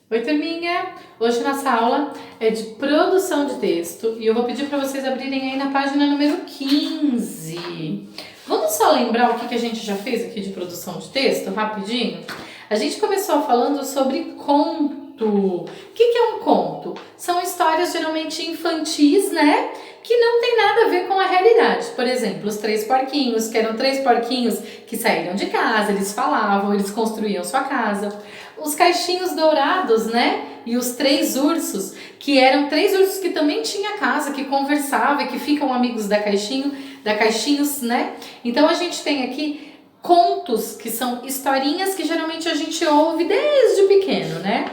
Oi, turminha! Hoje nossa aula é de produção de texto e eu vou pedir para vocês abrirem aí na página número 15. Vamos só lembrar o que a gente já fez aqui de produção de texto, rapidinho? A gente começou falando sobre conto. O que é um conto? São histórias geralmente infantis, né? Que não tem nada a ver com a realidade. Por exemplo, os três porquinhos, que eram três porquinhos que saíram de casa, eles falavam, eles construíam sua casa. Os caixinhos dourados, né? E os três ursos, que eram três ursos que também tinham casa, que conversavam e que ficam amigos da caixinhos, né? Então a gente tem aqui contos, que são historinhas que geralmente a gente ouve desde pequeno, né?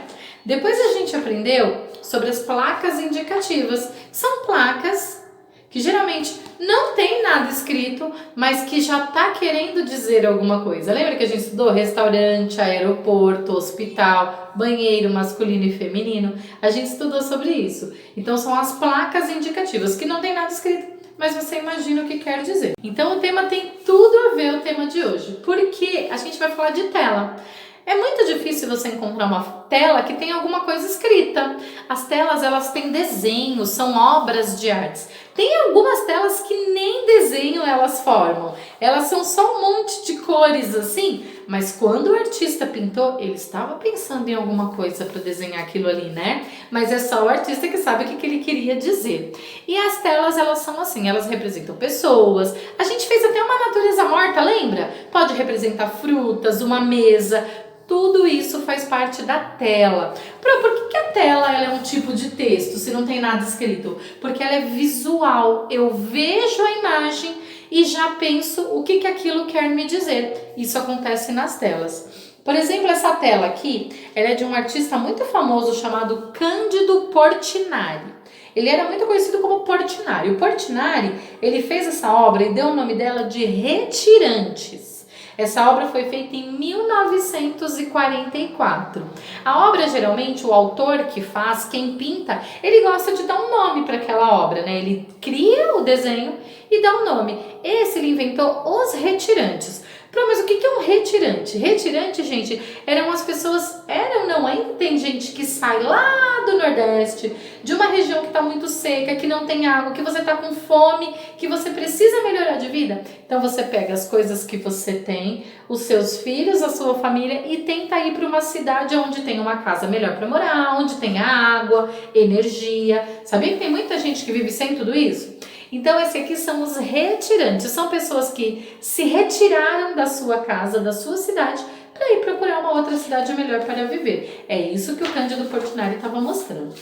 Depois a gente aprendeu sobre as placas indicativas. São placas que geralmente não tem nada escrito, mas que já está querendo dizer alguma coisa. Lembra que a gente estudou restaurante, aeroporto, hospital, banheiro masculino e feminino? A gente estudou sobre isso. Então são as placas indicativas, que não tem nada escrito, mas você imagina o que quer dizer. Então o tema tem tudo a ver o tema de hoje, porque a gente vai falar de tela. É muito difícil você encontrar uma tela que tenha alguma coisa escrita. As telas, elas têm desenhos, são obras de artes. Tem algumas telas que nem desenho elas formam. Elas são só um monte de cores assim, mas quando o artista pintou, ele estava pensando em alguma coisa para desenhar aquilo ali, né? Mas é só o artista que sabe o que ele queria dizer. E as telas, elas são assim, elas representam pessoas. A gente fez até uma natureza morta, lembra? Pode representar frutas, uma mesa. Tudo isso faz parte da tela. Por que a tela ela é um tipo de texto se não tem nada escrito? Porque ela é visual. Eu vejo a imagem e já penso o que aquilo quer me dizer. Isso acontece nas telas. Por exemplo, essa tela aqui, ela é de um artista muito famoso chamado Cândido Portinari. Ele era muito conhecido como Portinari. O Portinari, ele fez essa obra e deu o nome dela de Retirantes. Essa obra foi feita em 1944. A obra, geralmente, o autor que faz, quem pinta, ele gosta de dar um nome para aquela obra, né? Ele cria o desenho e dá um nome. Esse ele inventou os retirantes. Mas o que é um retirante? Retirante, gente, eram as pessoas, não, ainda tem gente que sai lá do Nordeste, de uma região que está muito seca, que não tem água, que você está com fome, que você precisa melhorar de vida. Então você pega as coisas que você tem, os seus filhos, a sua família e tenta ir para uma cidade onde tem uma casa melhor para morar, onde tem água, energia. Sabia que tem muita gente que vive sem tudo isso? Então, esse aqui são os retirantes. São pessoas que se retiraram da sua casa, da sua cidade, para ir procurar uma outra cidade melhor para viver. É isso que o Cândido Portinari estava mostrando.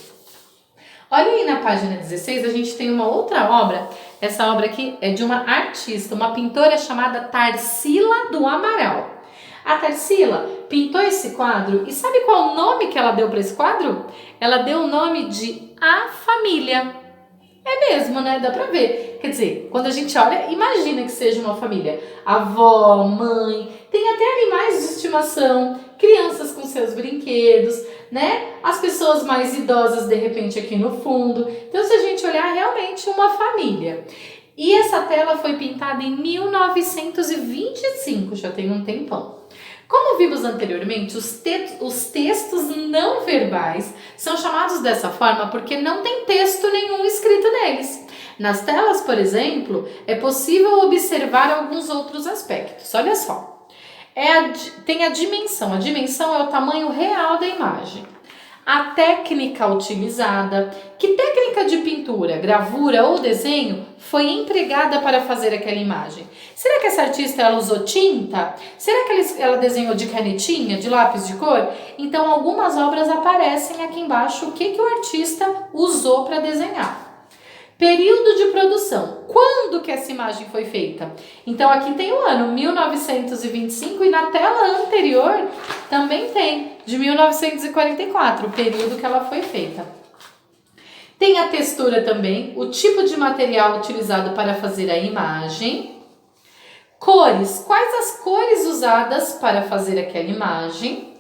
Olha aí na página 16, a gente tem uma outra obra. Essa obra aqui é de uma artista, uma pintora chamada Tarsila do Amaral. A Tarsila pintou esse quadro e sabe qual o nome que ela deu para esse quadro? Ela deu o nome de A Família. É mesmo, né? Dá pra ver. Quer dizer, quando a gente olha, imagina que seja uma família. Avó, mãe, tem até animais de estimação, crianças com seus brinquedos, né? As pessoas mais idosas, de repente, aqui no fundo. Então, se a gente olhar, realmente uma família. E essa tela foi pintada em 1925, já tem um tempão. Como vimos anteriormente, os textos não verbais são chamados dessa forma porque não tem texto nenhum escrito neles. Nas telas, por exemplo, é possível observar alguns outros aspectos. Olha só, tem a dimensão. A dimensão é o tamanho real da imagem. A técnica utilizada. Que técnica de pintura, gravura ou desenho foi empregada para fazer aquela imagem? Será que essa artista ela usou tinta? Será que ela desenhou de canetinha, de lápis de cor? Então algumas obras aparecem aqui embaixo o que o artista usou para desenhar. Período de produção. Quando que essa imagem foi feita? Então aqui tem o ano 1925 e na tela anterior também tem de 1944, o período que ela foi feita. Tem a textura também, o tipo de material utilizado para fazer a imagem. Cores, quais as cores usadas para fazer aquela imagem?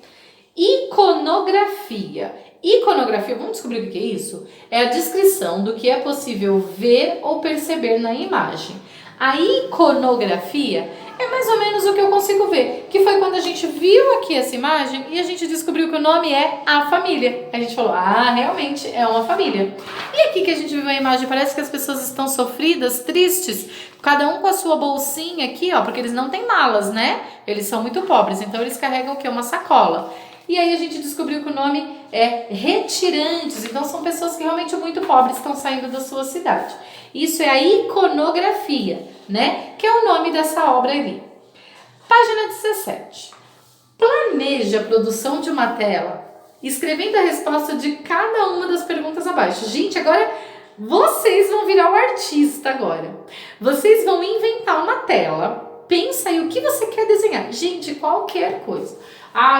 Iconografia. Iconografia, vamos descobrir o que é isso? É a descrição do que é possível ver ou perceber na imagem. A iconografia é mais ou menos o que eu consigo ver, que foi quando a a gente viu aqui essa imagem e a gente descobriu que o nome é A Família. A gente falou, realmente é uma família. E aqui que a gente viu a imagem, parece que as pessoas estão sofridas, tristes, cada um com a sua bolsinha aqui, ó, porque eles não têm malas, né? Eles são muito pobres, então eles carregam o quê? Uma sacola. E aí a gente descobriu que o nome é Retirantes, então são pessoas que realmente muito pobres estão saindo da sua cidade. Isso é a iconografia, né? Que é o nome dessa obra ali. Página 17. Planeje a produção de uma tela, escrevendo a resposta de cada uma das perguntas abaixo. Gente, agora vocês vão virar o artista agora. Vocês vão inventar uma tela. Pensa aí o que você quer desenhar. Gente, qualquer coisa.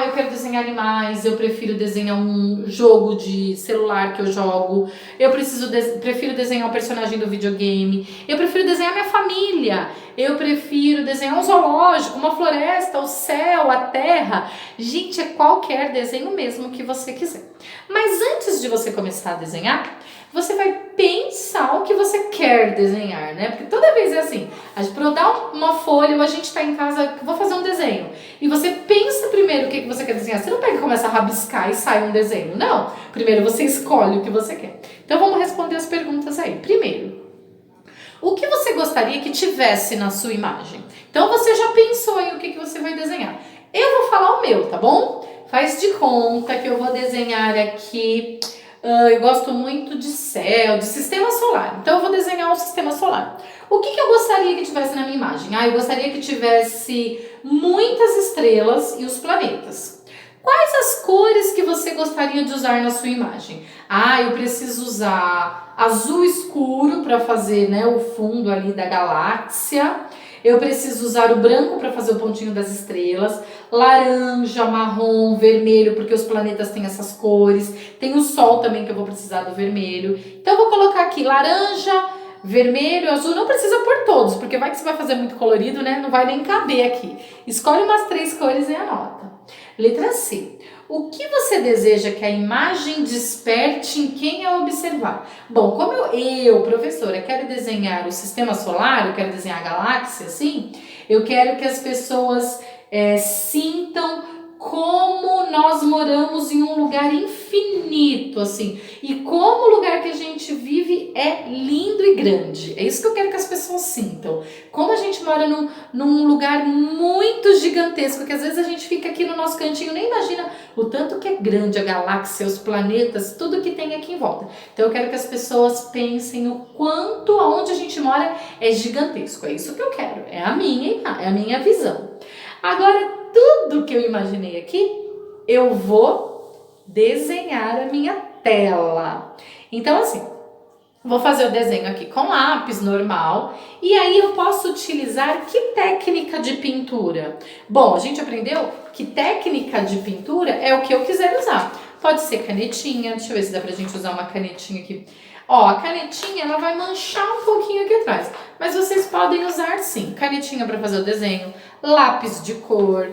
Eu quero desenhar animais, eu prefiro desenhar um jogo de celular que eu jogo, eu prefiro desenhar um personagem do videogame, eu prefiro desenhar minha família, eu prefiro desenhar um zoológico, uma floresta, o céu, a terra. Gente, é qualquer desenho mesmo que você quiser. Mas antes de você começar a desenhar, você vai pensar o que você quer desenhar, né? Porque toda vez é assim, para eu dar uma folha ou a gente tá em casa, vou fazer um desenho, e você pensa primeiro o que você quer desenhar. Você não pega e começa a rabiscar e sai um desenho, não. Primeiro você escolhe o que você quer. Então vamos responder as perguntas aí. Primeiro, o que você gostaria que tivesse na sua imagem? Então você já pensou aí o que você vai desenhar. Eu vou falar o meu, tá bom? Faz de conta que eu vou desenhar aqui... eu gosto muito de céu, de sistema solar. Então eu vou desenhar um sistema solar. O que eu gostaria que tivesse na minha imagem? Eu gostaria que tivesse muitas estrelas e os planetas. Quais as cores que você gostaria de usar na sua imagem? Eu preciso usar azul escuro para fazer, né, o fundo ali da galáxia. Eu preciso usar o branco para fazer o pontinho das estrelas, laranja, marrom, vermelho, porque os planetas têm essas cores. Tem o sol também que eu vou precisar do vermelho. Então eu vou colocar aqui laranja, vermelho, azul. Não precisa pôr todos, porque vai que você vai fazer muito colorido, né? Não vai nem caber aqui. Escolhe umas 3 cores e anota. Letra C. O que você deseja que a imagem desperte em quem a observar? Bom, como eu, professora, quero desenhar o sistema solar, eu quero desenhar a galáxia, assim, eu quero que as pessoas sintam como nós moramos em um lugar infinito, assim, e como o lugar que a gente vive é lindo e grande. É isso que eu quero que as pessoas sintam. Como a gente mora num lugar muito gigantesco, que às vezes a gente fica aqui no nosso cantinho, nem imagina o tanto que é grande a galáxia, os planetas, tudo que tem aqui em volta. Então eu quero que as pessoas pensem o quanto aonde a gente mora é gigantesco. É isso que eu quero, é a minha visão. Agora, tudo que eu imaginei aqui, eu vou desenhar a minha tela. Então, assim, vou fazer o desenho aqui com lápis normal. E aí eu posso utilizar que técnica de pintura? Bom, a gente aprendeu que técnica de pintura é o que eu quiser usar. Pode ser canetinha, deixa eu ver se dá pra gente usar uma canetinha aqui. A canetinha, ela vai manchar um pouquinho aqui atrás, mas vocês podem usar sim, canetinha para fazer o desenho, lápis de cor.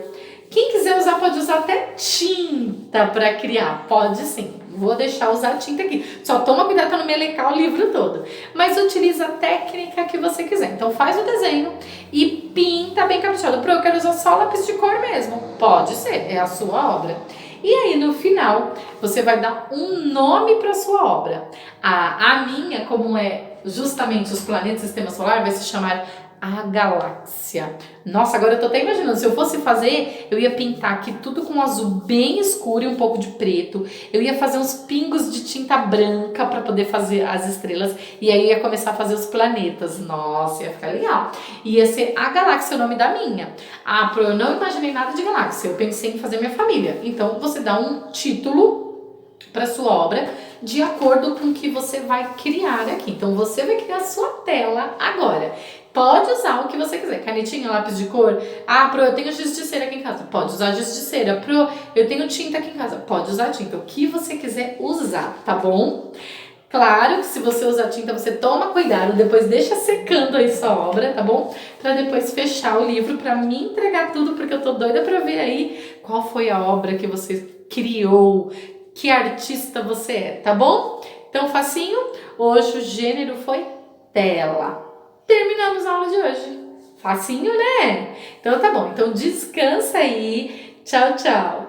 Quem quiser usar pode usar até tinta para criar, pode sim. Vou deixar usar tinta aqui. Só toma cuidado para não melecar o livro todo. Mas utiliza a técnica que você quiser. Então faz o desenho e pinta bem caprichado. Eu quero usar só lápis de cor mesmo. Pode ser, é a sua obra. E aí no final você vai dar um nome para sua obra. A minha, como é justamente os planetas do sistema solar, vai se chamar A Galáxia. Nossa, agora eu tô até imaginando, se eu fosse fazer, eu ia pintar aqui tudo com azul bem escuro e um pouco de preto. Eu ia fazer uns pingos de tinta branca para poder fazer as estrelas. E aí eu ia começar a fazer os planetas. Nossa, ia ficar legal. Ia ser A Galáxia o nome da minha. Eu não imaginei nada de galáxia, eu pensei em fazer minha família. Então você dá um título para sua obra de acordo com o que você vai criar aqui. Então você vai criar a sua tela agora. Pode usar o que você quiser, canetinha, lápis de cor. Eu tenho giz de cera aqui em casa, pode usar giz de cera. Eu tenho tinta aqui em casa, pode usar tinta, o que você quiser usar, tá bom? Claro que se você usar tinta, você toma cuidado, depois deixa secando aí sua obra, tá bom? Pra depois fechar o livro, pra me entregar tudo, porque eu tô doida pra ver aí qual foi a obra que você criou, que artista você é, tá bom? Então, facinho, hoje o gênero foi tela. Terminamos a aula de hoje. Facinho, né? Então tá bom. Então descansa aí. Tchau, tchau!